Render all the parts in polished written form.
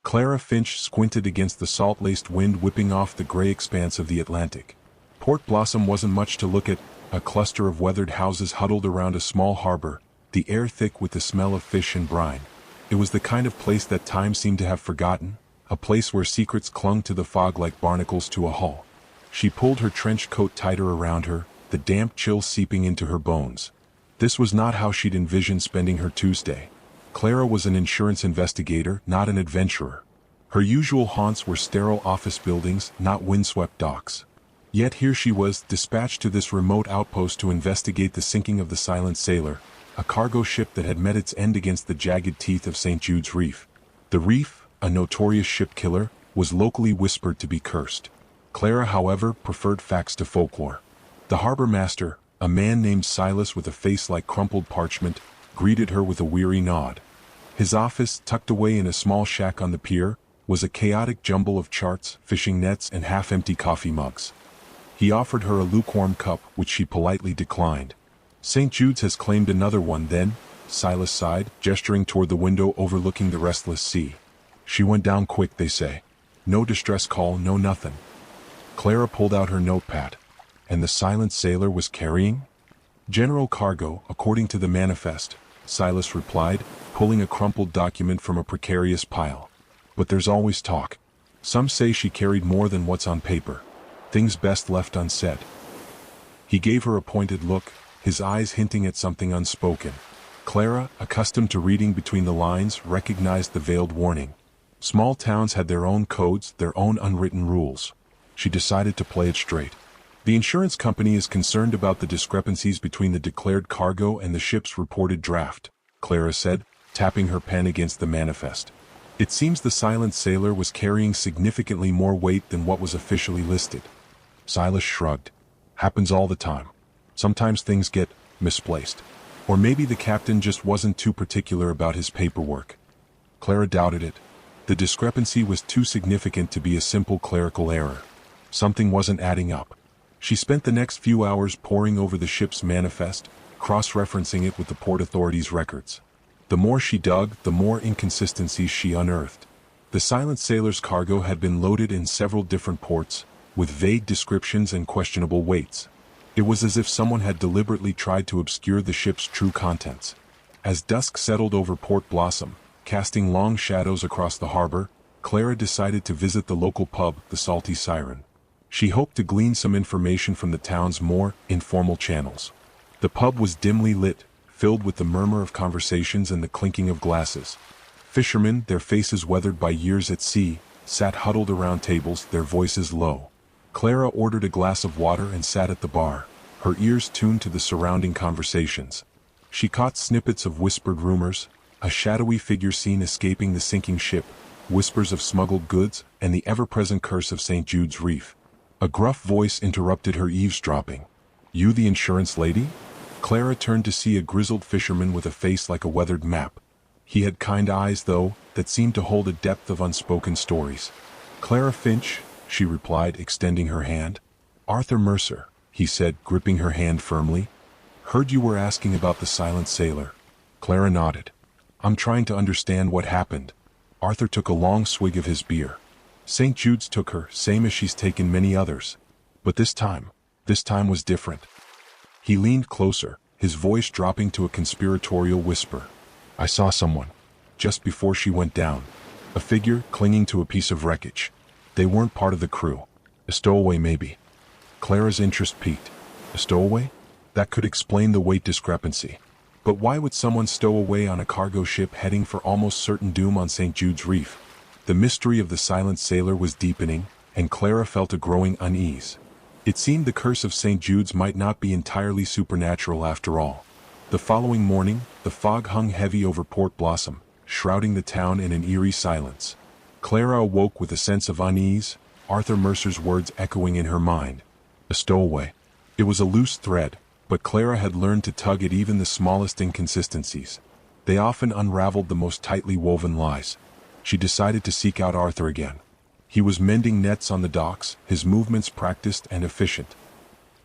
Clara Finch squinted against the salt-laced wind whipping off the gray expanse of the Atlantic. Port Blossom wasn't much to look at, a cluster of weathered houses huddled around a small harbor, the air thick with the smell of fish and brine. It was the kind of place that time seemed to have forgotten, a place where secrets clung to the fog like barnacles to a hull. She pulled her trench coat tighter around her, the damp chill seeping into her bones. This was not how she'd envisioned spending her Tuesday. Clara was an insurance investigator, not an adventurer. Her usual haunts were sterile office buildings, not windswept docks. Yet here she was, dispatched to this remote outpost to investigate the sinking of the Silent Sailor, a cargo ship that had met its end against the jagged teeth of St. Jude's Reef. The Reef, a notorious ship killer, was locally whispered to be cursed. Clara, however, preferred facts to folklore. The harbor master, a man named Silas with a face like crumpled parchment, greeted her with a weary nod. His office, tucked away in a small shack on the pier, was a chaotic jumble of charts, fishing nets, and half-empty coffee mugs. He offered her a lukewarm cup, which she politely declined. "St. Jude's has claimed another one then," Silas sighed, gesturing toward the window overlooking the restless sea. "She went down quick, they say. No distress call, no nothing." Clara pulled out her notepad. And the Silent Sailor was carrying? "General cargo, according to the manifest," Silas replied, pulling a crumpled document from a precarious pile. "But there's always talk. Some say she carried more than what's on paper. Things best left unsaid." He gave her a pointed look, his eyes hinting at something unspoken. Clara, accustomed to reading between the lines, recognized the veiled warning. Small towns had their own codes, their own unwritten rules. She decided to play it straight. "The insurance company is concerned about the discrepancies between the declared cargo and the ship's reported draft," Clara said, tapping her pen against the manifest. "It seems the Silent Sailor was carrying significantly more weight than what was officially listed." Silas shrugged. "Happens all the time. Sometimes things get misplaced. Or maybe the captain just wasn't too particular about his paperwork." Clara doubted it. The discrepancy was too significant to be a simple clerical error. Something wasn't adding up. She spent the next few hours poring over the ship's manifest, cross-referencing it with the port authorities' records. The more she dug, the more inconsistencies she unearthed. The Silent Sailor's cargo had been loaded in several different ports, with vague descriptions and questionable weights. It was as if someone had deliberately tried to obscure the ship's true contents. As dusk settled over Port Blossom, casting long shadows across the harbor, Clara decided to visit the local pub, the Salty Siren. She hoped to glean some information from the town's more informal channels. The pub was dimly lit, filled with the murmur of conversations and the clinking of glasses. Fishermen, their faces weathered by years at sea, sat huddled around tables, their voices low. Clara ordered a glass of water and sat at the bar, her ears tuned to the surrounding conversations. She caught snippets of whispered rumors, a shadowy figure seen escaping the sinking ship, whispers of smuggled goods, and the ever-present curse of St. Jude's Reef. A gruff voice interrupted her eavesdropping. "You the insurance lady?" Clara turned to see a grizzled fisherman with a face like a weathered map. He had kind eyes, though, that seemed to hold a depth of unspoken stories. "Clara Finch," she replied, extending her hand. "Arthur Mercer," he said, gripping her hand firmly. "Heard you were asking about the Silent Sailor." Clara nodded. "I'm trying to understand what happened." Arthur took a long swig of his beer. "St. Jude's took her, same as she's taken many others. But this time was different." He leaned closer, his voice dropping to a conspiratorial whisper. "I saw someone, just before she went down. A figure clinging to a piece of wreckage. They weren't part of the crew. A stowaway maybe." Clara's interest peaked. A stowaway? That could explain the weight discrepancy. But why would someone stow away on a cargo ship heading for almost certain doom on St. Jude's Reef? The mystery of the Silent Sailor was deepening, and Clara felt a growing unease. It seemed the curse of St. Jude's might not be entirely supernatural after all. The following morning, the fog hung heavy over Port Blossom, shrouding the town in an eerie silence. Clara awoke with a sense of unease, Arthur Mercer's words echoing in her mind. A stowaway. It was a loose thread, but Clara had learned to tug at even the smallest inconsistencies. They often unraveled the most tightly woven lies. She decided to seek out Arthur again. He was mending nets on the docks, his movements practiced and efficient.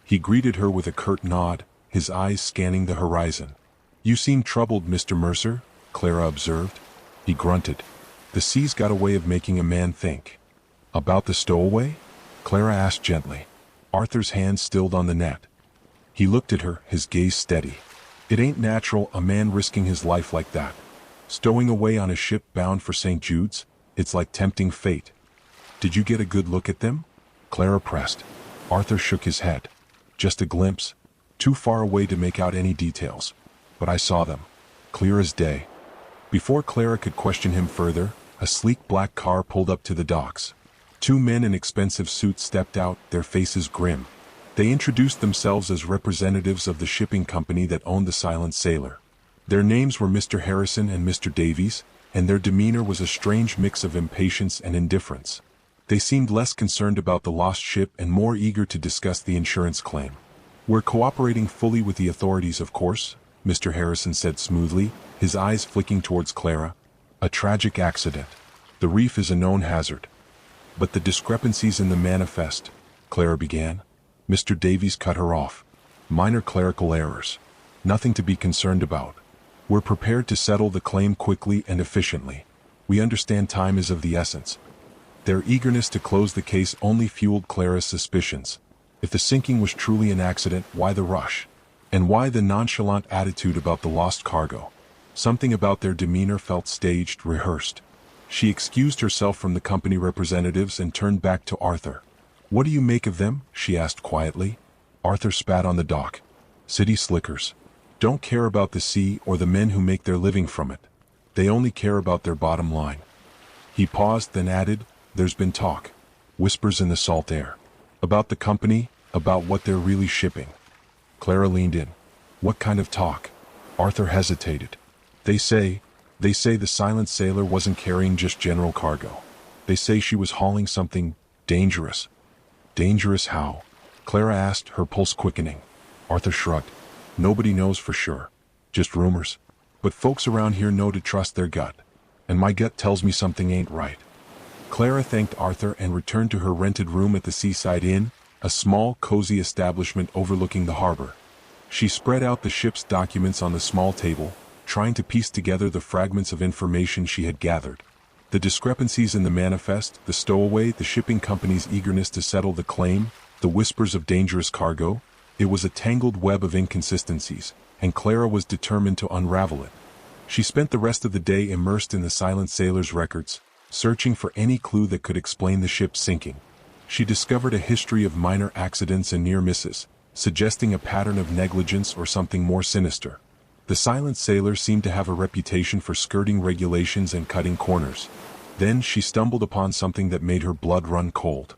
He greeted her with a curt nod, his eyes scanning the horizon. "You seem troubled, Mr. Mercer," Clara observed. He grunted. The sea's got a way of making a man think. About the stowaway? Clara asked gently. Arthur's hand stilled on the net. He looked at her, his gaze steady. It ain't natural, a man risking his life like that. Stowing away on a ship bound for St. Jude's, it's like tempting fate. Did you get a good look at them? Clara pressed. Arthur shook his head. Just a glimpse. Too far away to make out any details. But I saw them. Clear as day. Before Clara could question him further, a sleek black car pulled up to the docks. Two men in expensive suits stepped out, their faces grim. They introduced themselves as representatives of the shipping company that owned the Silent Sailor. Their names were Mr. Harrison and Mr. Davies, and their demeanor was a strange mix of impatience and indifference. They seemed less concerned about the lost ship and more eager to discuss the insurance claim. "We're cooperating fully with the authorities, of course," Mr. Harrison said smoothly, his eyes flicking towards Clara. "A tragic accident. The reef is a known hazard." "But the discrepancies in the manifest," Clara began. Mr. Davies cut her off. "Minor clerical errors. Nothing to be concerned about. We're prepared to settle the claim quickly and efficiently. We understand time is of the essence." Their eagerness to close the case only fueled Clara's suspicions. If the sinking was truly an accident, why the rush? And why the nonchalant attitude about the lost cargo? Something about their demeanor felt staged, rehearsed. She excused herself from the company representatives and turned back to Arthur. "What do you make of them?" she asked quietly. Arthur spat on the dock. "City slickers. Don't care about the sea or the men who make their living from it. They only care about their bottom line." He paused, then added, "There's been talk. Whispers in the salt air. About the company, about what they're really shipping." Clara leaned in. "What kind of talk?" Arthur hesitated. They say the Silent Sailor wasn't carrying just general cargo. They say she was hauling something dangerous." "Dangerous how?" Clara asked, her pulse quickening. Arthur shrugged. "Nobody knows for sure. Just rumors. But folks around here know to trust their gut. And my gut tells me something ain't right." Clara thanked Arthur and returned to her rented room at the Seaside Inn, a small, cozy establishment overlooking the harbor. She spread out the ship's documents on the small table, trying to piece together the fragments of information she had gathered. The discrepancies in the manifest, the stowaway, the shipping company's eagerness to settle the claim, the whispers of dangerous cargo. It was a tangled web of inconsistencies, and Clara was determined to unravel it. She spent the rest of the day immersed in the Silent Sailor's records, searching for any clue that could explain the ship's sinking. She discovered a history of minor accidents and near misses, suggesting a pattern of negligence or something more sinister. The Silent Sailor seemed to have a reputation for skirting regulations and cutting corners. Then she stumbled upon something that made her blood run cold.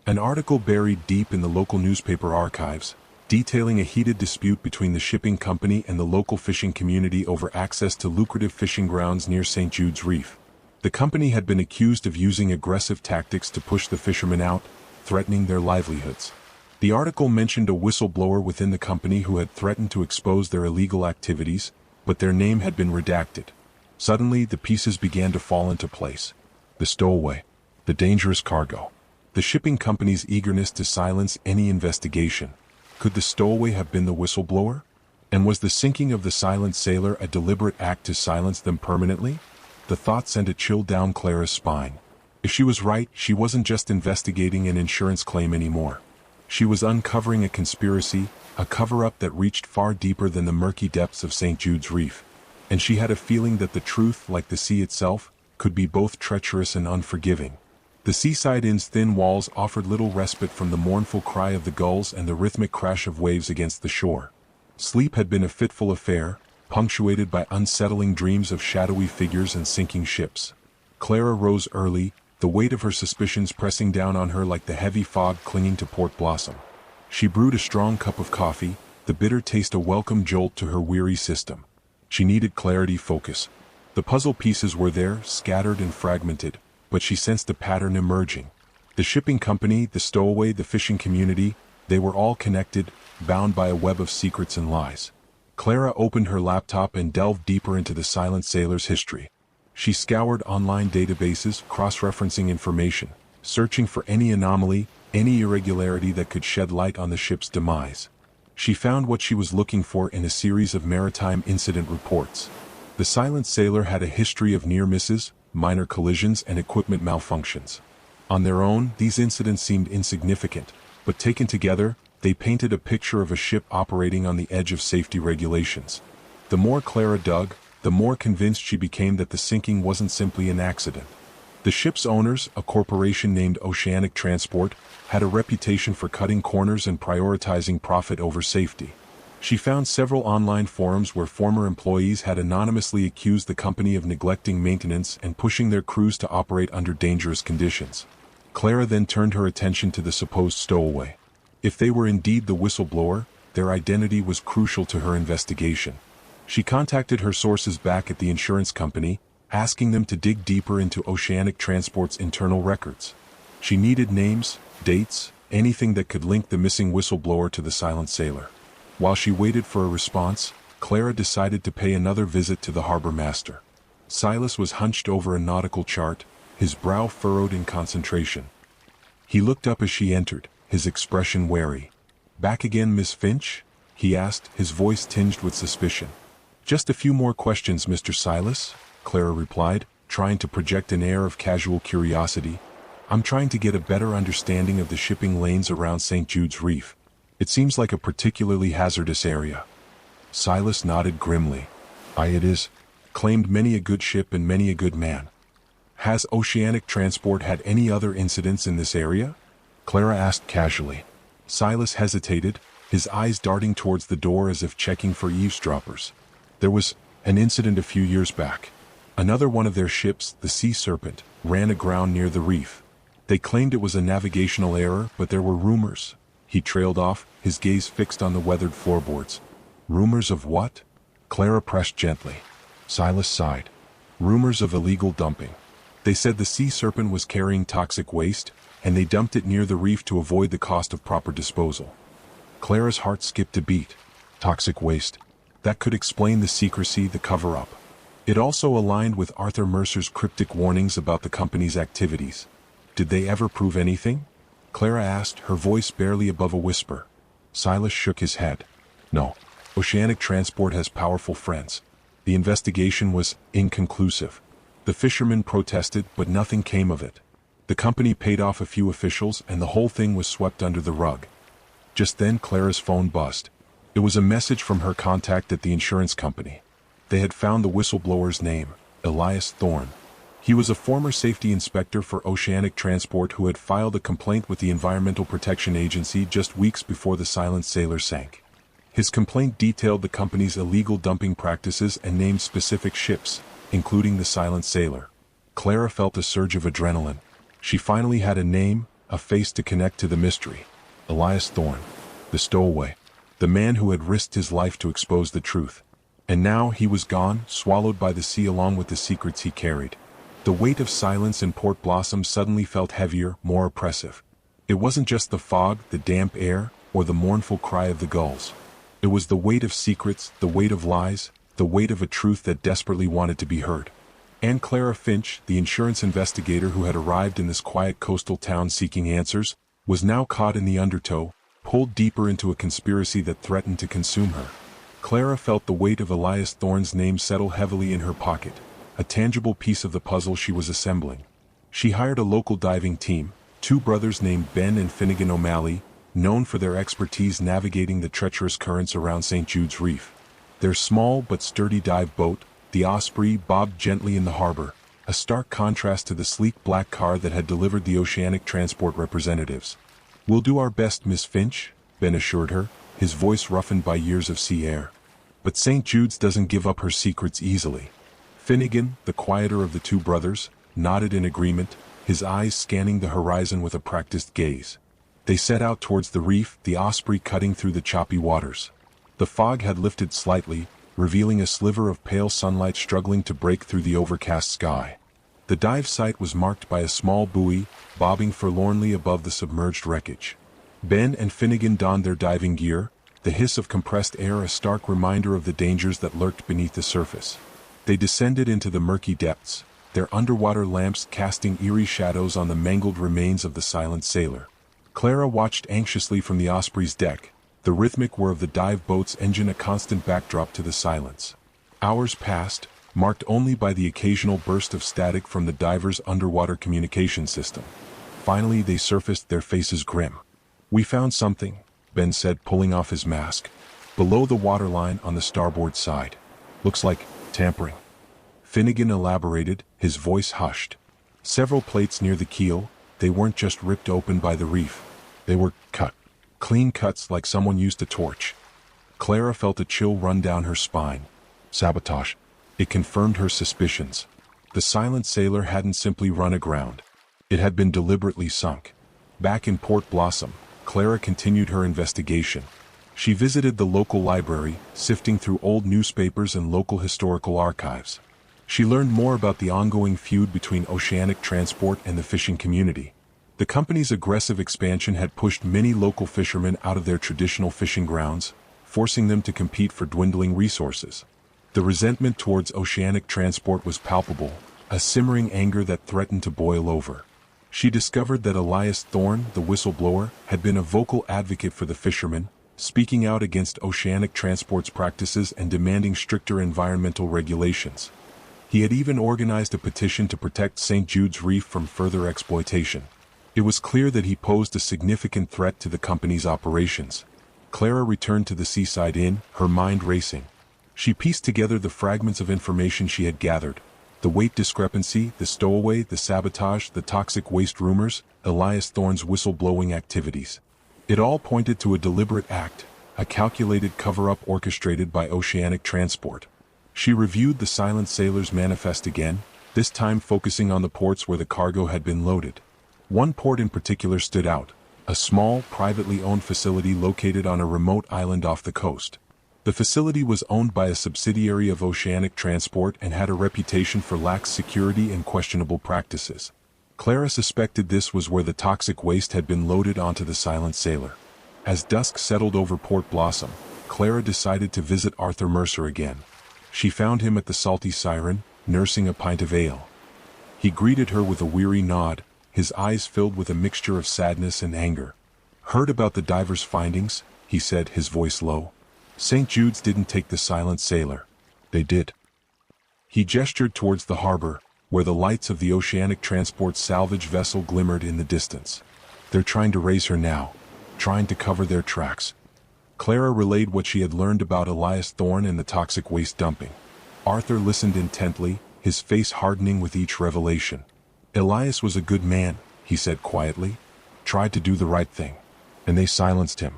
An article buried deep in the local newspaper archives, detailing a heated dispute between the shipping company and the local fishing community over access to lucrative fishing grounds near St. Jude's Reef. The company had been accused of using aggressive tactics to push the fishermen out, threatening their livelihoods. The article mentioned a whistleblower within the company who had threatened to expose their illegal activities, but their name had been redacted. Suddenly, the pieces began to fall into place. The stowaway, the dangerous cargo, the shipping company's eagerness to silence any investigation. Could the stowaway have been the whistleblower? And was the sinking of the Silent Sailor a deliberate act to silence them permanently? The thought sent a chill down Clara's spine. If she was right, she wasn't just investigating an insurance claim anymore. She was uncovering a conspiracy, a cover-up that reached far deeper than the murky depths of St. Jude's Reef. And she had a feeling that the truth, like the sea itself, could be both treacherous and unforgiving. The Seaside Inn's thin walls offered little respite from the mournful cry of the gulls and the rhythmic crash of waves against the shore. Sleep had been a fitful affair, punctuated by unsettling dreams of shadowy figures and sinking ships. Clara rose early, the weight of her suspicions pressing down on her like the heavy fog clinging to Port Blossom. She brewed a strong cup of coffee, the bitter taste a welcome jolt to her weary system. She needed clarity, focus. The puzzle pieces were there, scattered and fragmented, but she sensed a pattern emerging. The shipping company, the stowaway, the fishing community, they were all connected, bound by a web of secrets and lies. Clara opened her laptop and delved deeper into the Silent Sailor's history. She scoured online databases, cross-referencing information, searching for any anomaly, any irregularity that could shed light on the ship's demise. She found what she was looking for in a series of maritime incident reports. The Silent Sailor had a history of near misses, minor collisions and equipment malfunctions. On their own, these incidents seemed insignificant, but taken together, they painted a picture of a ship operating on the edge of safety regulations. The more Clara dug, the more convinced she became that the sinking wasn't simply an accident. The ship's owners, a corporation named Oceanic Transport, had a reputation for cutting corners and prioritizing profit over safety. She found several online forums where former employees had anonymously accused the company of neglecting maintenance and pushing their crews to operate under dangerous conditions. Clara then turned her attention to the supposed stowaway. If they were indeed the whistleblower, their identity was crucial to her investigation. She contacted her sources back at the insurance company, asking them to dig deeper into Oceanic Transport's internal records. She needed names, dates, anything that could link the missing whistleblower to the silent sailor. While she waited for a response, Clara decided to pay another visit to the harbor master. Silas was hunched over a nautical chart, his brow furrowed in concentration. He looked up as she entered, his expression wary. "Back again, Miss Finch?" he asked, his voice tinged with suspicion. "Just a few more questions, Mr. Silas," Clara replied, trying to project an air of casual curiosity. "I'm trying to get a better understanding of the shipping lanes around St. Jude's Reef. It seems like a particularly hazardous area." Silas nodded grimly. "Aye, it is. Claimed many a good ship and many a good man." "Has Oceanic Transport had any other incidents in this area?" Clara asked casually. Silas hesitated, his eyes darting towards the door as if checking for eavesdroppers. "There was an incident a few years back. Another one of their ships, the Sea Serpent, ran aground near the reef. They claimed it was a navigational error, but there were rumors." He trailed off, his gaze fixed on the weathered floorboards. "Rumors of what?" Clara pressed gently. Silas sighed. "Rumors of illegal dumping. They said the Sea Serpent was carrying toxic waste, and they dumped it near the reef to avoid the cost of proper disposal." Clara's heart skipped a beat. Toxic waste. That could explain the secrecy, the cover-up. It also aligned with Arthur Mercer's cryptic warnings about the company's activities. "Did they ever prove anything?" Clara asked, her voice barely above a whisper. Silas shook his head. "No. Oceanic Transport has powerful friends. The investigation was inconclusive. The fishermen protested, but nothing came of it. The company paid off a few officials, and the whole thing was swept under the rug." Just then Clara's phone buzzed. It was a message from her contact at the insurance company. They had found the whistleblower's name, Elias Thorne. He was a former safety inspector for Oceanic Transport who had filed a complaint with the Environmental Protection Agency just weeks before the Silent Sailor sank. His complaint detailed the company's illegal dumping practices and named specific ships, including the Silent Sailor. Clara felt a surge of adrenaline. She finally had a name, a face to connect to the mystery. Elias Thorne, the stowaway, the man who had risked his life to expose the truth. And now he was gone, swallowed by the sea along with the secrets he carried. The weight of silence in Port Blossom suddenly felt heavier, more oppressive. It wasn't just the fog, the damp air, or the mournful cry of the gulls. It was the weight of secrets, the weight of lies, the weight of a truth that desperately wanted to be heard. And Clara Finch, the insurance investigator who had arrived in this quiet coastal town seeking answers, was now caught in the undertow, pulled deeper into a conspiracy that threatened to consume her. Clara felt the weight of Elias Thorne's name settle heavily in her pocket, a tangible piece of the puzzle she was assembling. She hired a local diving team, two brothers named Ben and Finnegan O'Malley, known for their expertise navigating the treacherous currents around St. Jude's Reef. Their small but sturdy dive boat, the Osprey, bobbed gently in the harbor, a stark contrast to the sleek black car that had delivered the Oceanic Transport representatives. "We'll do our best, Miss Finch," Ben assured her, his voice roughened by years of sea air. "But St. Jude's doesn't give up her secrets easily." Finnegan, the quieter of the two brothers, nodded in agreement, his eyes scanning the horizon with a practiced gaze. They set out towards the reef, the Osprey cutting through the choppy waters. The fog had lifted slightly, revealing a sliver of pale sunlight struggling to break through the overcast sky. The dive site was marked by a small buoy, bobbing forlornly above the submerged wreckage. Ben and Finnegan donned their diving gear, the hiss of compressed air a stark reminder of the dangers that lurked beneath the surface. They descended into the murky depths, their underwater lamps casting eerie shadows on the mangled remains of the Silent Sailor. Clara watched anxiously from the Osprey's deck, the rhythmic whir of the dive boat's engine a constant backdrop to the silence. Hours passed, marked only by the occasional burst of static from the diver's underwater communication system. Finally, they surfaced, their faces grim. "We found something," Ben said, pulling off his mask. "Below the waterline on the starboard side. Looks like tampering." Finnegan elaborated, his voice hushed. "Several plates near the keel, they weren't just ripped open by the reef. They were cut. Clean cuts like someone used a torch." Clara felt a chill run down her spine. Sabotage. It confirmed her suspicions. The silent sailor hadn't simply run aground. It had been deliberately sunk. Back in Port Blossom, Clara continued her investigation. She visited the local library, sifting through old newspapers and local historical archives. She learned more about the ongoing feud between oceanic transport and the fishing community. The company's aggressive expansion had pushed many local fishermen out of their traditional fishing grounds, forcing them to compete for dwindling resources. The resentment towards oceanic transport was palpable, a simmering anger that threatened to boil over. She discovered that Elias Thorne, the whistleblower, had been a vocal advocate for the fishermen, speaking out against oceanic transport's practices and demanding stricter environmental regulations. He had even organized a petition to protect St. Jude's Reef from further exploitation. It was clear that he posed a significant threat to the company's operations. Clara returned to the seaside inn, her mind racing. She pieced together the fragments of information she had gathered: the weight discrepancy, the stowaway, the sabotage, the toxic waste rumors, Elias Thorne's whistleblowing activities. It all pointed to a deliberate act, a calculated cover-up orchestrated by oceanic transport. She reviewed the Silent Sailor's manifest again, this time focusing on the ports where the cargo had been loaded. One port in particular stood out: a small, privately owned facility located on a remote island off the coast. The facility was owned by a subsidiary of Oceanic Transport and had a reputation for lax security and questionable practices. Clara suspected this was where the toxic waste had been loaded onto the Silent Sailor. As dusk settled over Port Blossom, Clara decided to visit Arthur Mercer again. She found him at the Salty Siren, nursing a pint of ale. He greeted her with a weary nod, his eyes filled with a mixture of sadness and anger. "Heard about the diver's findings?" he said, his voice low. "St. Jude's didn't take the Silent Sailor. They did." He gestured towards the harbor, where the lights of the Oceanic Transport salvage vessel glimmered in the distance. "They're trying to raise her now, trying to cover their tracks." Clara relayed what she had learned about Elias Thorne and the toxic waste dumping. Arthur listened intently, his face hardening with each revelation. "Elias was a good man," he said quietly. "Tried to do the right thing. And they silenced him."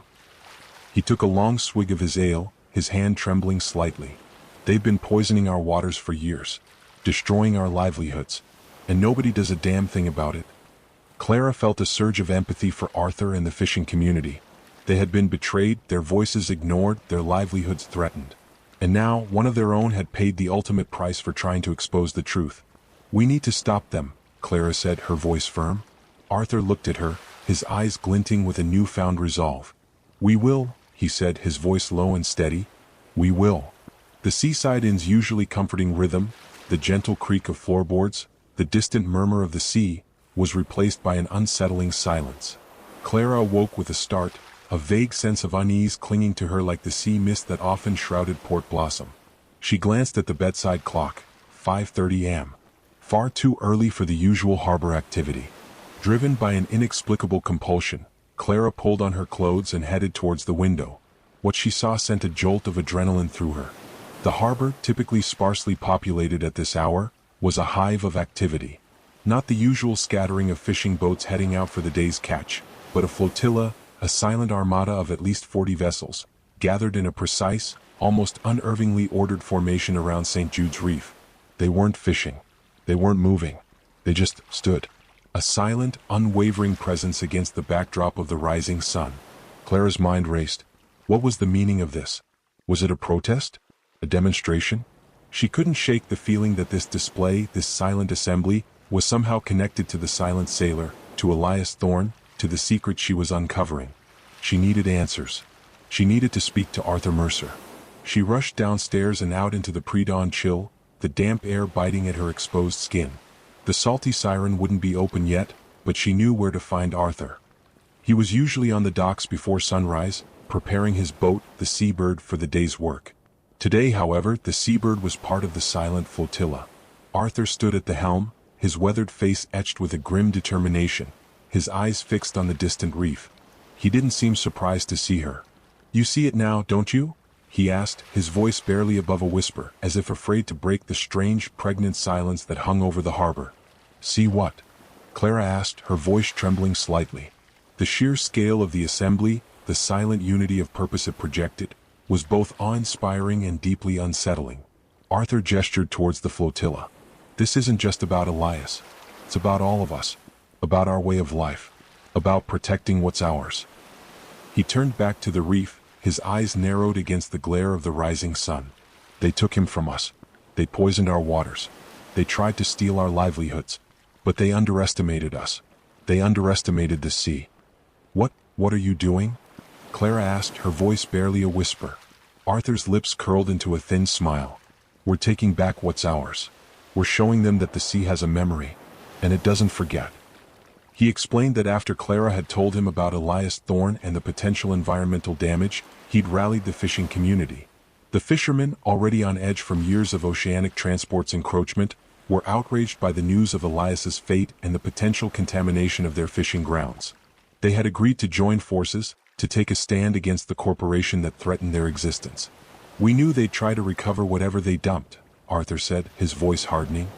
He took a long swig of his ale, his hand trembling slightly. "They've been poisoning our waters for years, destroying our livelihoods, and nobody does a damn thing about it." Clara felt a surge of empathy for Arthur and the fishing community. They had been betrayed, their voices ignored, their livelihoods threatened. And now, one of their own had paid the ultimate price for trying to expose the truth. "We need to stop them," Clara said, her voice firm. Arthur looked at her, his eyes glinting with a newfound resolve. "We will," he said, his voice low and steady. "We will." The seaside inn's usually comforting rhythm, the gentle creak of floorboards, the distant murmur of the sea, was replaced by an unsettling silence. Clara awoke with a start, a vague sense of unease clinging to her like the sea mist that often shrouded Port Blossom. She glanced at the bedside clock, 5:30 a.m. Far too early for the usual harbor activity. Driven by an inexplicable compulsion, Clara pulled on her clothes and headed towards the window. What she saw sent a jolt of adrenaline through her. The harbor, typically sparsely populated at this hour, was a hive of activity. Not the usual scattering of fishing boats heading out for the day's catch, but a flotilla, a silent armada of at least 40 vessels, gathered in a precise, almost unervingly ordered formation around St. Jude's Reef. They weren't fishing. They weren't moving. They just stood. A silent, unwavering presence against the backdrop of the rising sun. Clara's mind raced. What was the meaning of this? Was it a protest? A demonstration? She couldn't shake the feeling that this display, this silent assembly, was somehow connected to the Silent Sailor, to Elias Thorne, to the secret she was uncovering. She needed answers. She needed to speak to Arthur Mercer. She rushed downstairs and out into the pre-dawn chill, the damp air biting at her exposed skin. The Salty Siren wouldn't be open yet, but she knew where to find Arthur. He was usually on the docks before sunrise, preparing his boat, the Seabird, for the day's work. Today, however, the Seabird was part of the silent flotilla. Arthur stood at the helm, his weathered face etched with a grim determination, his eyes fixed on the distant reef. He didn't seem surprised to see her. "You see it now, don't you?" he asked, his voice barely above a whisper, as if afraid to break the strange, pregnant silence that hung over the harbor. "See what?" Clara asked, her voice trembling slightly. The sheer scale of the assembly, the silent unity of purpose it projected, was both awe-inspiring and deeply unsettling. Arthur gestured towards the flotilla. "This isn't just about Elias. It's about all of us. About our way of life. About protecting what's ours." He turned back to the reef, his eyes narrowed against the glare of the rising sun. "They took him from us. They poisoned our waters. They tried to steal our livelihoods. But they underestimated us. They underestimated the sea." What are you doing?" Clara asked, her voice barely a whisper. Arthur's lips curled into a thin smile. "We're taking back what's ours. We're showing them that the sea has a memory, and it doesn't forget." He explained that after Clara had told him about Elias Thorne and the potential environmental damage, he'd rallied the fishing community. The fishermen, already on edge from years of oceanic transport's encroachment, were outraged by the news of Elias's fate and the potential contamination of their fishing grounds. They had agreed to join forces, to take a stand against the corporation that threatened their existence. "We knew they'd try to recover whatever they dumped," Arthur said, his voice hardening.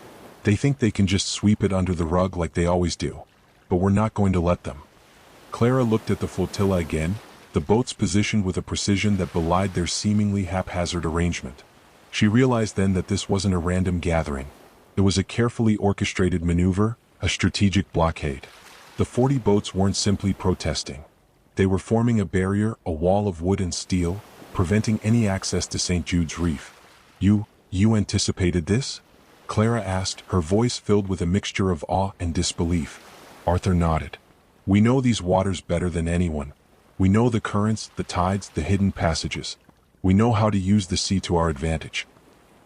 "They think they can just sweep it under the rug like they always do. But we're not going to let them." Clara looked at the flotilla again, the boats positioned with a precision that belied their seemingly haphazard arrangement. She realized then that this wasn't a random gathering. It was a carefully orchestrated maneuver, a strategic blockade. The 40 boats weren't simply protesting. They were forming a barrier, a wall of wood and steel, preventing any access to St. Jude's Reef. You anticipated this?" Clara asked, her voice filled with a mixture of awe and disbelief. Arthur nodded. "We know these waters better than anyone. We know the currents, the tides, the hidden passages. We know how to use the sea to our advantage."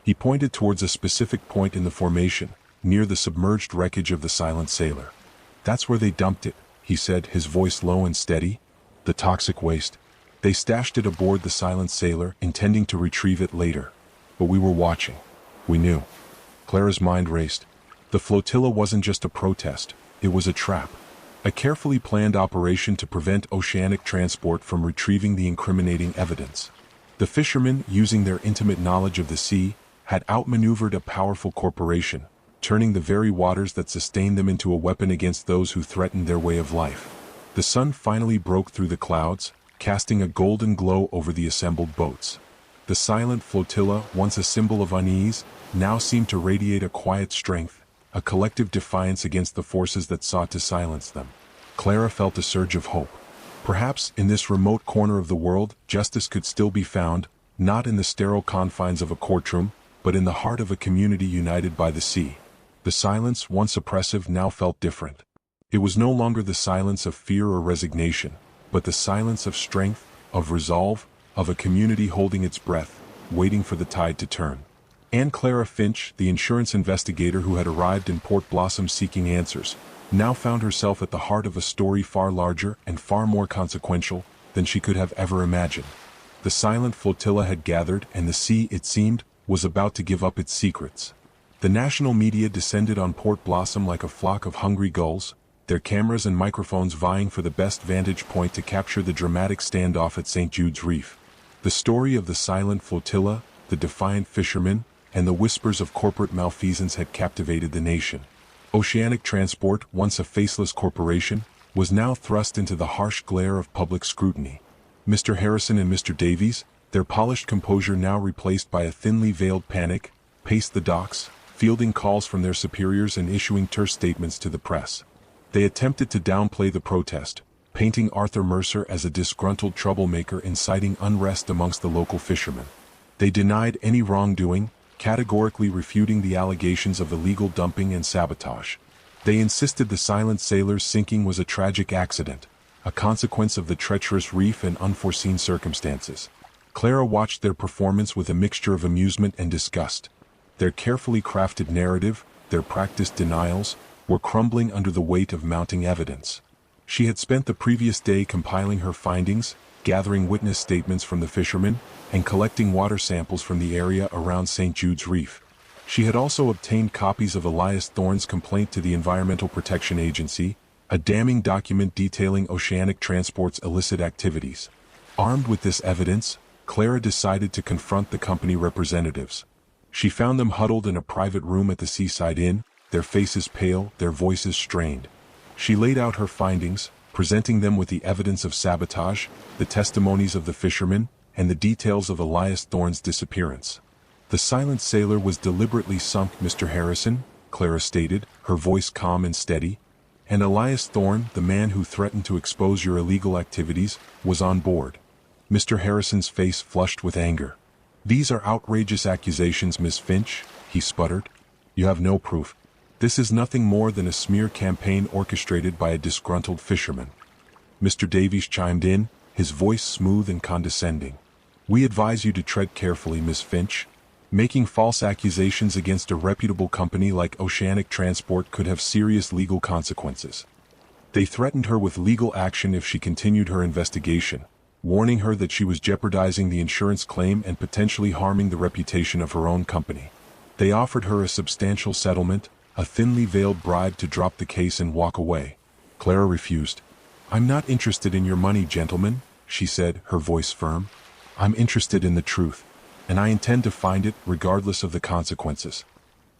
He pointed towards a specific point in the formation, near the submerged wreckage of the Silent Sailor. "That's where they dumped it," he said, his voice low and steady. "The toxic waste. They stashed it aboard the Silent Sailor, intending to retrieve it later. But we were watching. We knew." Clara's mind raced. The flotilla wasn't just a protest, it was a trap. A carefully planned operation to prevent oceanic transport from retrieving the incriminating evidence. The fishermen, using their intimate knowledge of the sea, had outmaneuvered a powerful corporation, turning the very waters that sustained them into a weapon against those who threatened their way of life. The sun finally broke through the clouds, casting a golden glow over the assembled boats. The silent flotilla, once a symbol of unease, now seemed to radiate a quiet strength, a collective defiance against the forces that sought to silence them. Clara felt a surge of hope. Perhaps, in this remote corner of the world, justice could still be found, not in the sterile confines of a courtroom, but in the heart of a community united by the sea. The silence, once oppressive, now felt different. It was no longer the silence of fear or resignation, but the silence of strength, of resolve, of a community holding its breath, waiting for the tide to turn. Anne Clara Finch, the insurance investigator who had arrived in Port Blossom seeking answers, now found herself at the heart of a story far larger and far more consequential than she could have ever imagined. The silent flotilla had gathered, and the sea, it seemed, was about to give up its secrets. The national media descended on Port Blossom like a flock of hungry gulls, their cameras and microphones vying for the best vantage point to capture the dramatic standoff at St. Jude's Reef. The story of the silent flotilla, the defiant fishermen, and the whispers of corporate malfeasance had captivated the nation. Oceanic Transport, once a faceless corporation, was now thrust into the harsh glare of public scrutiny. Mr. Harrison and Mr. Davies, their polished composure now replaced by a thinly veiled panic, paced the docks, fielding calls from their superiors and issuing terse statements to the press. They attempted to downplay the protest, painting Arthur Mercer as a disgruntled troublemaker inciting unrest amongst the local fishermen. They denied any wrongdoing, categorically refuting the allegations of illegal dumping and sabotage. They insisted the Silent Sailor's sinking was a tragic accident, a consequence of the treacherous reef and unforeseen circumstances. Clara watched their performance with a mixture of amusement and disgust. Their carefully crafted narrative, their practiced denials, were crumbling under the weight of mounting evidence. She had spent the previous day compiling her findings, gathering witness statements from the fishermen, and collecting water samples from the area around St. Jude's Reef. She had also obtained copies of Elias Thorne's complaint to the Environmental Protection Agency, a damning document detailing Oceanic Transport's illicit activities. Armed with this evidence, Clara decided to confront the company representatives. She found them huddled in a private room at the Seaside Inn, their faces pale, their voices strained. She laid out her findings, presenting them with the evidence of sabotage, the testimonies of the fishermen, and the details of Elias Thorne's disappearance. "The silent sailor was deliberately sunk, Mr. Harrison," Clara stated, her voice calm and steady. "And Elias Thorne, the man who threatened to expose your illegal activities, was on board." Mr. Harrison's face flushed with anger. "These are outrageous accusations, Miss Finch," he sputtered. "You have no proof. This is nothing more than a smear campaign orchestrated by a disgruntled fisherman." Mr. Davies chimed in, his voice smooth and condescending. "We advise you to tread carefully, Miss Finch. Making false accusations against a reputable company like Oceanic Transport could have serious legal consequences." They threatened her with legal action if she continued her investigation, warning her that she was jeopardizing the insurance claim and potentially harming the reputation of her own company. They offered her a substantial settlement, a thinly veiled bribe to drop the case and walk away. Clara refused. "I'm not interested in your money, gentlemen," she said, her voice firm. "I'm interested in the truth, and I intend to find it regardless of the consequences."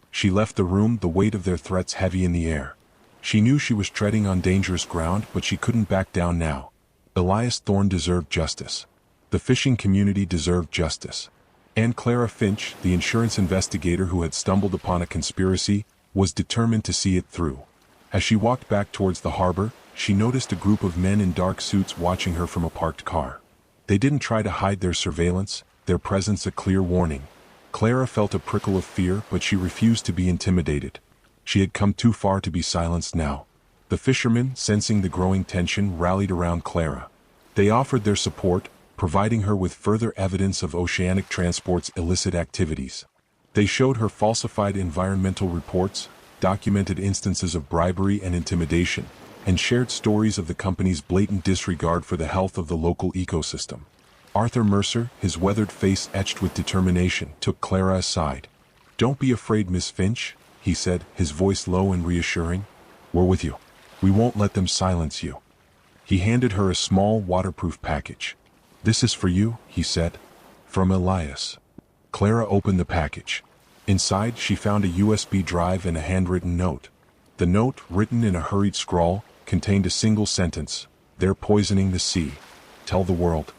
She left the room, the weight of their threats heavy in the air. She knew she was treading on dangerous ground, but she couldn't back down now. Elias Thorne deserved justice. The fishing community deserved justice. And Clara Finch, the insurance investigator who had stumbled upon a conspiracy, was determined to see it through. As she walked back towards the harbor, she noticed a group of men in dark suits watching her from a parked car. They didn't try to hide their surveillance, their presence a clear warning. Clara felt a prickle of fear, but she refused to be intimidated. She had come too far to be silenced now. The fishermen, sensing the growing tension, rallied around Clara. They offered their support, providing her with further evidence of Oceanic Transport's illicit activities. They showed her falsified environmental reports, documented instances of bribery and intimidation, and shared stories of the company's blatant disregard for the health of the local ecosystem. Arthur Mercer, his weathered face etched with determination, took Clara aside. "Don't be afraid, Miss Finch," he said, his voice low and reassuring. "We're with you. We won't let them silence you." He handed her a small waterproof package. "This is for you," he said. "From Elias." Clara opened the package. Inside, she found a USB drive and a handwritten note. The note, written in a hurried scrawl, contained a single sentence: "They're poisoning the sea. Tell the world."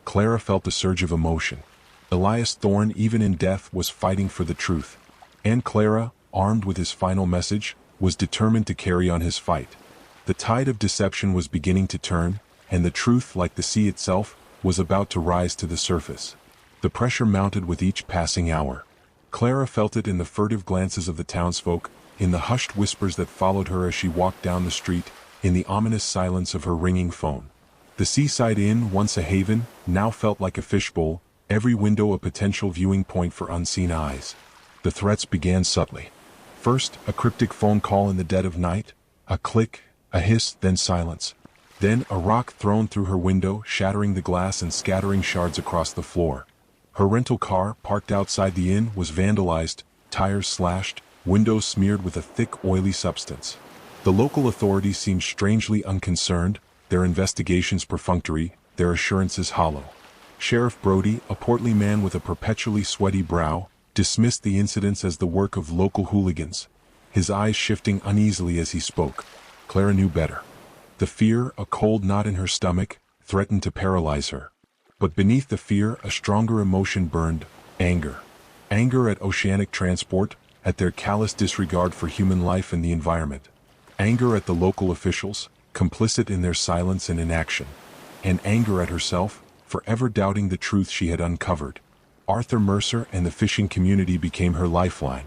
Clara felt a surge of emotion. Elias Thorne, even in death, was fighting for the truth. And Clara, armed with his final message, was determined to carry on his fight. The tide of deception was beginning to turn, and the truth, like the sea itself, was about to rise to the surface. The pressure mounted with each passing hour. Clara felt it in the furtive glances of the townsfolk, in the hushed whispers that followed her as she walked down the street, in the ominous silence of her ringing phone. The Seaside Inn, once a haven, now felt like a fishbowl, every window a potential viewing point for unseen eyes. The threats began subtly. First, a cryptic phone call in the dead of night, a click, a hiss, then silence. Then a rock thrown through her window, shattering the glass and scattering shards across the floor. Her rental car, parked outside the inn, was vandalized, tires slashed, windows smeared with a thick, oily substance. The local authorities seemed strangely unconcerned, their investigations perfunctory, their assurances hollow. Sheriff Brody, a portly man with a perpetually sweaty brow, dismissed the incidents as the work of local hooligans, his eyes shifting uneasily as he spoke. Clara knew better. The fear, a cold knot in her stomach, threatened to paralyze her. But beneath the fear, a stronger emotion burned: anger. Anger at Oceanic Transport, at their callous disregard for human life and the environment. Anger at the local officials, complicit in their silence and inaction. And anger at herself, forever doubting the truth she had uncovered. Arthur Mercer and the fishing community became her lifeline.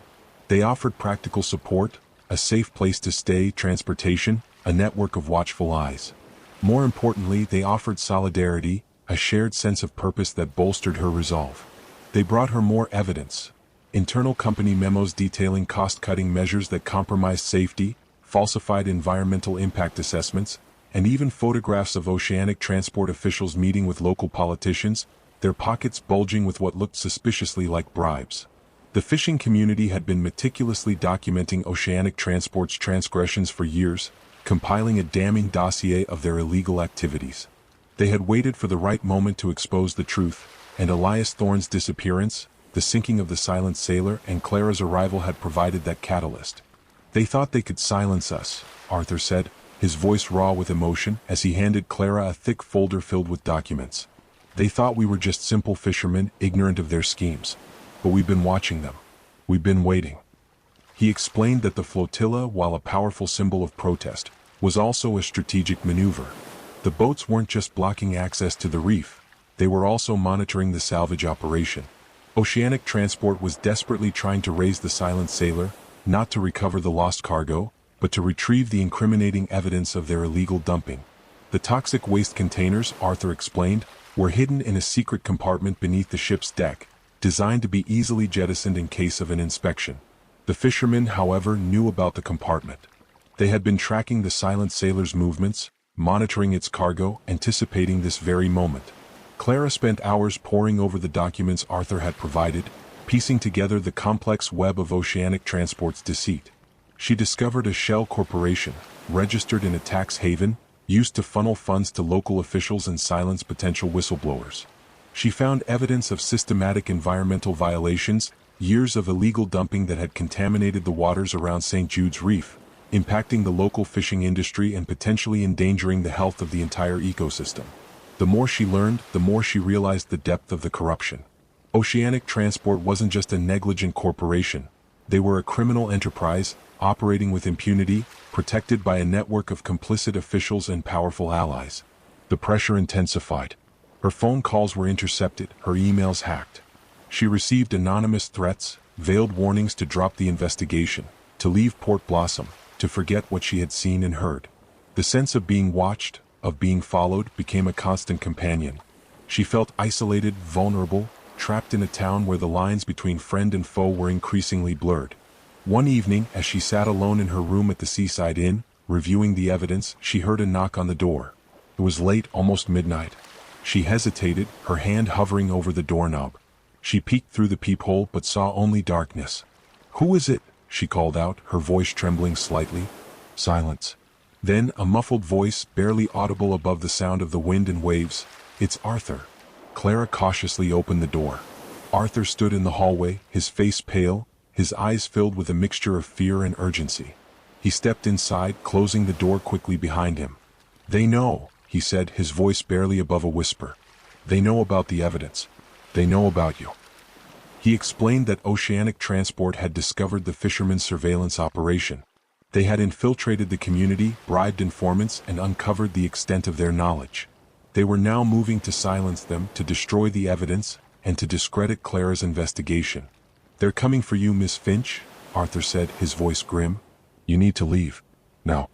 They offered practical support, a safe place to stay, transportation, a network of watchful eyes. More importantly, they offered solidarity, a shared sense of purpose that bolstered her resolve. They brought her more evidence. Internal company memos detailing cost-cutting measures that compromised safety, falsified environmental impact assessments, and even photographs of oceanic transport officials meeting with local politicians, their pockets bulging with what looked suspiciously like bribes. The fishing community had been meticulously documenting oceanic transport's transgressions for years, compiling a damning dossier of their illegal activities. They had waited for the right moment to expose the truth, and Elias Thorne's disappearance, the sinking of the Silent Sailor, and Clara's arrival had provided that catalyst. They thought they could silence us, Arthur said, his voice raw with emotion as he handed Clara a thick folder filled with documents. They thought we were just simple fishermen, ignorant of their schemes. But we've been watching them. We've been waiting. He explained that the flotilla, while a powerful symbol of protest, was also a strategic maneuver. The boats weren't just blocking access to the reef, they were also monitoring the salvage operation. Oceanic Transport was desperately trying to raise the Silent Sailor, not to recover the lost cargo, but to retrieve the incriminating evidence of their illegal dumping. The toxic waste containers, Arthur explained, were hidden in a secret compartment beneath the ship's deck, designed to be easily jettisoned in case of an inspection. The fishermen, however, knew about the compartment. They had been tracking the Silent Sailor's movements, monitoring its cargo, anticipating this very moment. Clara spent hours poring over the documents Arthur had provided, piecing together the complex web of oceanic transport's deceit. She discovered a shell corporation, registered in a tax haven, used to funnel funds to local officials and silence potential whistleblowers. She found evidence of systematic environmental violations, years of illegal dumping that had contaminated the waters around St. Jude's Reef, impacting the local fishing industry and potentially endangering the health of the entire ecosystem. The more she learned, the more she realized the depth of the corruption. Oceanic Transport wasn't just a negligent corporation. They were a criminal enterprise, operating with impunity, protected by a network of complicit officials and powerful allies. The pressure intensified. Her phone calls were intercepted, her emails hacked. She received anonymous threats, veiled warnings to drop the investigation, to leave Port Blossom, to forget what she had seen and heard. The sense of being watched, of being followed, became a constant companion. She felt isolated, vulnerable, trapped in a town where the lines between friend and foe were increasingly blurred. One evening, as she sat alone in her room at the Seaside Inn, reviewing the evidence, she heard a knock on the door. It was late, almost midnight. She hesitated, her hand hovering over the doorknob. She peeked through the peephole but saw only darkness. "Who is it?" she called out, her voice trembling slightly. Silence. Then, a muffled voice, barely audible above the sound of the wind and waves. "It's Arthur." Clara cautiously opened the door. Arthur stood in the hallway, his face pale, his eyes filled with a mixture of fear and urgency. He stepped inside, closing the door quickly behind him. "They know," he said, his voice barely above a whisper. "They know about the evidence. They know about you." He explained that Oceanic Transport had discovered the fishermen's surveillance operation. They had infiltrated the community, bribed informants, and uncovered the extent of their knowledge. They were now moving to silence them, to destroy the evidence, and to discredit Clara's investigation. "They're coming for you, Miss Finch," Arthur said, his voice grim. "You need to leave. Now."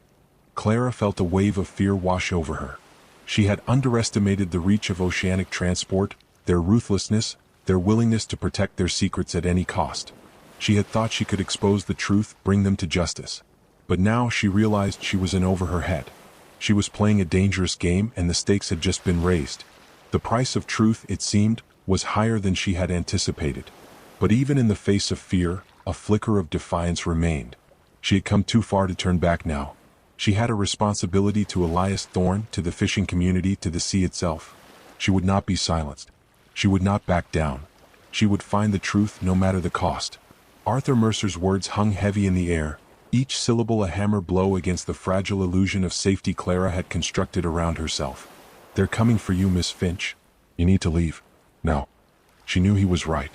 Clara felt a wave of fear wash over her. She had underestimated the reach of Oceanic Transport, their ruthlessness, their willingness to protect their secrets at any cost. She had thought she could expose the truth, bring them to justice. But now she realized she was in over her head. She was playing a dangerous game and the stakes had just been raised. The price of truth, it seemed, was higher than she had anticipated. But even in the face of fear, a flicker of defiance remained. She had come too far to turn back now. She had a responsibility to Elias Thorne, to the fishing community, to the sea itself. She would not be silenced. She would not back down. She would find the truth no matter the cost. Arthur Mercer's words hung heavy in the air, each syllable a hammer blow against the fragile illusion of safety Clara had constructed around herself. "They're coming for you, Miss Finch. You need to leave. Now." She knew he was right.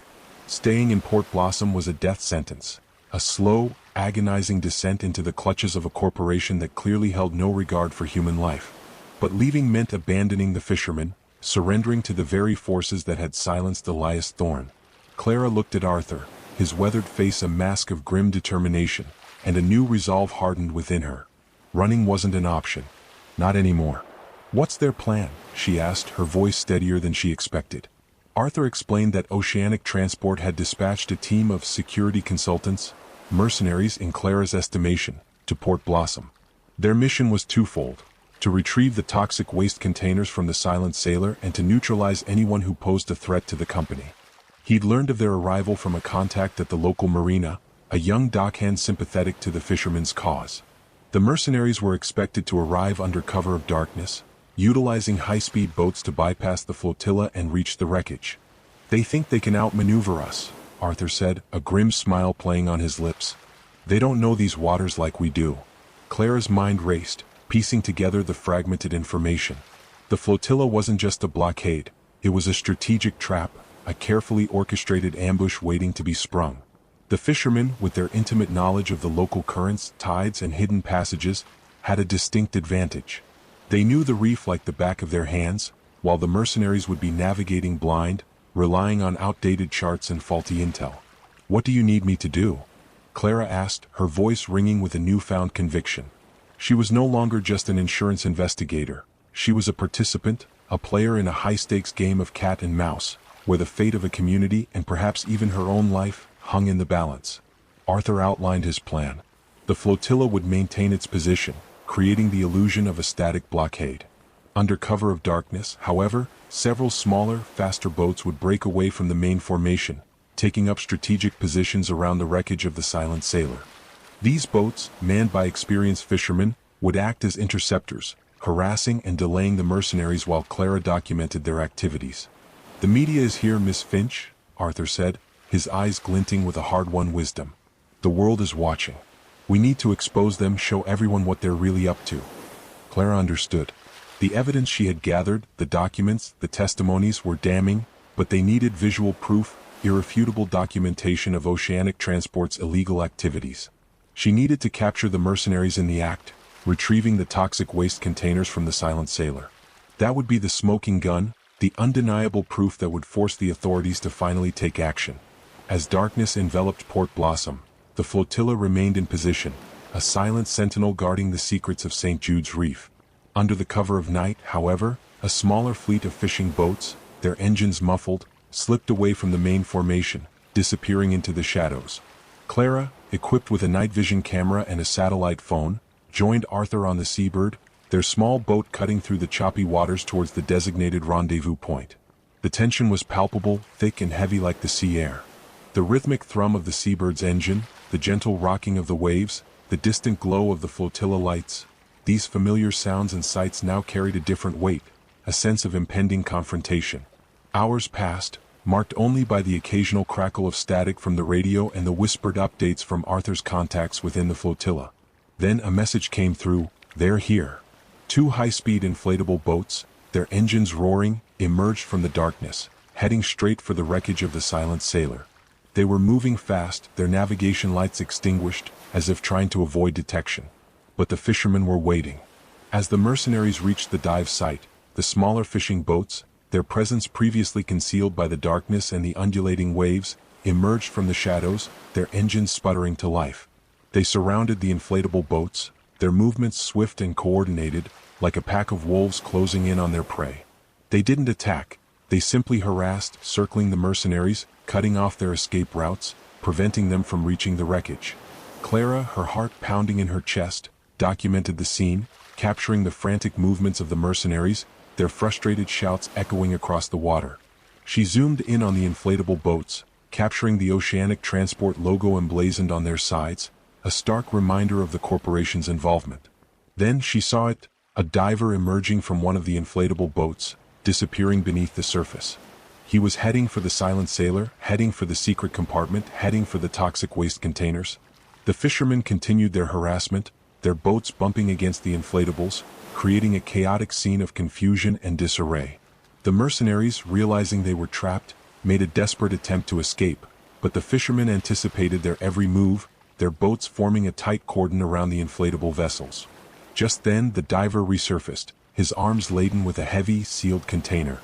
Staying in Port Blossom was a death sentence, a slow, agonizing descent into the clutches of a corporation that clearly held no regard for human life. But leaving meant abandoning the fishermen, surrendering to the very forces that had silenced Elias Thorne. Clara looked at Arthur, his weathered face a mask of grim determination, and a new resolve hardened within her. Running wasn't an option. Not anymore. "What's their plan?" she asked, her voice steadier than she expected. Arthur explained that Oceanic Transport had dispatched a team of security consultants, mercenaries in Clara's estimation, to Port Blossom. Their mission was twofold: to retrieve the toxic waste containers from the Silent Sailor and to neutralize anyone who posed a threat to the company. He'd learned of their arrival from a contact at the local marina, a young dockhand sympathetic to the fishermen's cause. The mercenaries were expected to arrive under cover of darkness, utilizing high-speed boats to bypass the flotilla and reach the wreckage. "They think they can outmaneuver us," Arthur said, a grim smile playing on his lips. "They don't know these waters like we do." Clara's mind raced, piecing together the fragmented information. The flotilla wasn't just a blockade, it was a strategic trap, a carefully orchestrated ambush waiting to be sprung. The fishermen, with their intimate knowledge of the local currents, tides, and hidden passages, had a distinct advantage. They knew the reef like the back of their hands, while the mercenaries would be navigating blind, relying on outdated charts and faulty intel. "What do you need me to do?" Clara asked, her voice ringing with a newfound conviction. She was no longer just an insurance investigator. She was a participant, a player in a high-stakes game of cat and mouse, where the fate of a community and perhaps even her own life hung in the balance. Arthur outlined his plan. The flotilla would maintain its position, creating the illusion of a static blockade. Under cover of darkness, however, several smaller, faster boats would break away from the main formation, taking up strategic positions around the wreckage of the Silent Sailor. These boats, manned by experienced fishermen, would act as interceptors, harassing and delaying the mercenaries while Clara documented their activities. "The media is here, Miss Finch," Arthur said, his eyes glinting with a hard-won wisdom. "The world is watching. We need to expose them, show everyone what they're really up to." Clara understood. The evidence she had gathered, the documents, the testimonies were damning, but they needed visual proof, irrefutable documentation of Oceanic Transport's illegal activities. She needed to capture the mercenaries in the act, retrieving the toxic waste containers from the Silent Sailor. That would be the smoking gun, the undeniable proof that would force the authorities to finally take action. As darkness enveloped Port Blossom, the flotilla remained in position, a silent sentinel guarding the secrets of St. Jude's Reef. Under the cover of night, however, a smaller fleet of fishing boats, their engines muffled, slipped away from the main formation, disappearing into the shadows. Clara, equipped with a night vision camera and a satellite phone, joined Arthur on the Seabird, their small boat cutting through the choppy waters towards the designated rendezvous point. The tension was palpable, thick and heavy like the sea air. The rhythmic thrum of the Seabird's engine, the gentle rocking of the waves, the distant glow of the flotilla lights, these familiar sounds and sights now carried a different weight, a sense of impending confrontation. Hours passed, marked only by the occasional crackle of static from the radio and the whispered updates from Arthur's contacts within the flotilla. Then a message came through, "They're here." Two high-speed inflatable boats, their engines roaring, emerged from the darkness, heading straight for the wreckage of the Silent Sailor. They were moving fast, their navigation lights extinguished, as if trying to avoid detection. But the fishermen were waiting. As the mercenaries reached the dive site, the smaller fishing boats, their presence previously concealed by the darkness and the undulating waves, emerged from the shadows, their engines sputtering to life. They surrounded the inflatable boats, their movements swift and coordinated, like a pack of wolves closing in on their prey. They didn't attack, they simply harassed, circling the mercenaries, cutting off their escape routes, preventing them from reaching the wreckage. Clara, her heart pounding in her chest, documented the scene, capturing the frantic movements of the mercenaries, their frustrated shouts echoing across the water. She zoomed in on the inflatable boats, capturing the Oceanic Transport logo emblazoned on their sides, a stark reminder of the corporation's involvement. Then she saw it, a diver emerging from one of the inflatable boats, disappearing beneath the surface. He was heading for the Silent Sailor, heading for the secret compartment, heading for the toxic waste containers. The fishermen continued their harassment, their boats bumping against the inflatables, creating a chaotic scene of confusion and disarray. The mercenaries, realizing they were trapped, made a desperate attempt to escape, but the fishermen anticipated their every move, their boats forming a tight cordon around the inflatable vessels. Just then, the diver resurfaced, his arms laden with a heavy, sealed container.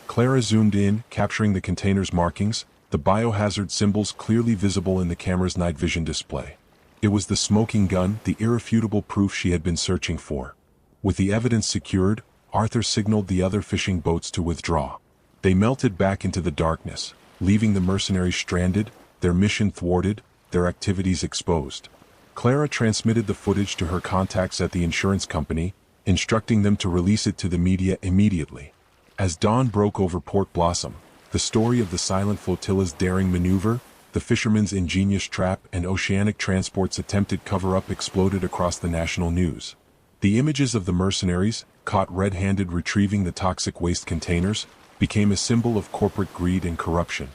Clara zoomed in, capturing the container's markings, the biohazard symbols clearly visible in the camera's night vision display. It was the smoking gun, the irrefutable proof she had been searching for. With the evidence secured, Arthur signaled the other fishing boats to withdraw. They melted back into the darkness, leaving the mercenaries stranded, their mission thwarted, their activities exposed. Clara transmitted the footage to her contacts at the insurance company, instructing them to release it to the media immediately. As dawn broke over Port Blossom, the story of the silent flotilla's daring maneuver, the fishermen's ingenious trap, and oceanic transport's attempted cover-up exploded across the national news. The images of the mercenaries, caught red-handed retrieving the toxic waste containers, became a symbol of corporate greed and corruption.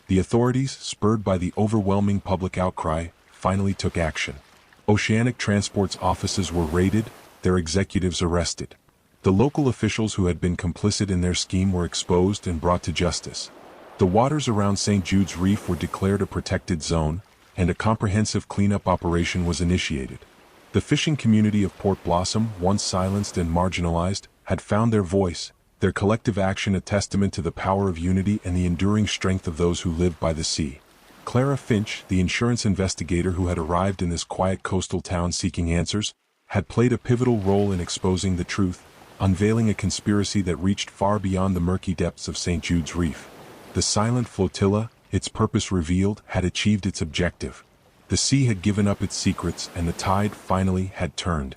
The authorities, spurred by the overwhelming public outcry, finally took action. Oceanic Transport's offices were raided, their executives arrested. The local officials who had been complicit in their scheme were exposed and brought to justice. The waters around St. Jude's Reef were declared a protected zone, and a comprehensive cleanup operation was initiated. The fishing community of Port Blossom, once silenced and marginalized, had found their voice, their collective action a testament to the power of unity and the enduring strength of those who live by the sea. Clara Finch, the insurance investigator who had arrived in this quiet coastal town seeking answers, had played a pivotal role in exposing the truth, unveiling a conspiracy that reached far beyond the murky depths of St. Jude's Reef. The silent flotilla, its purpose revealed, had achieved its objective. The sea had given up its secrets and the tide finally had turned.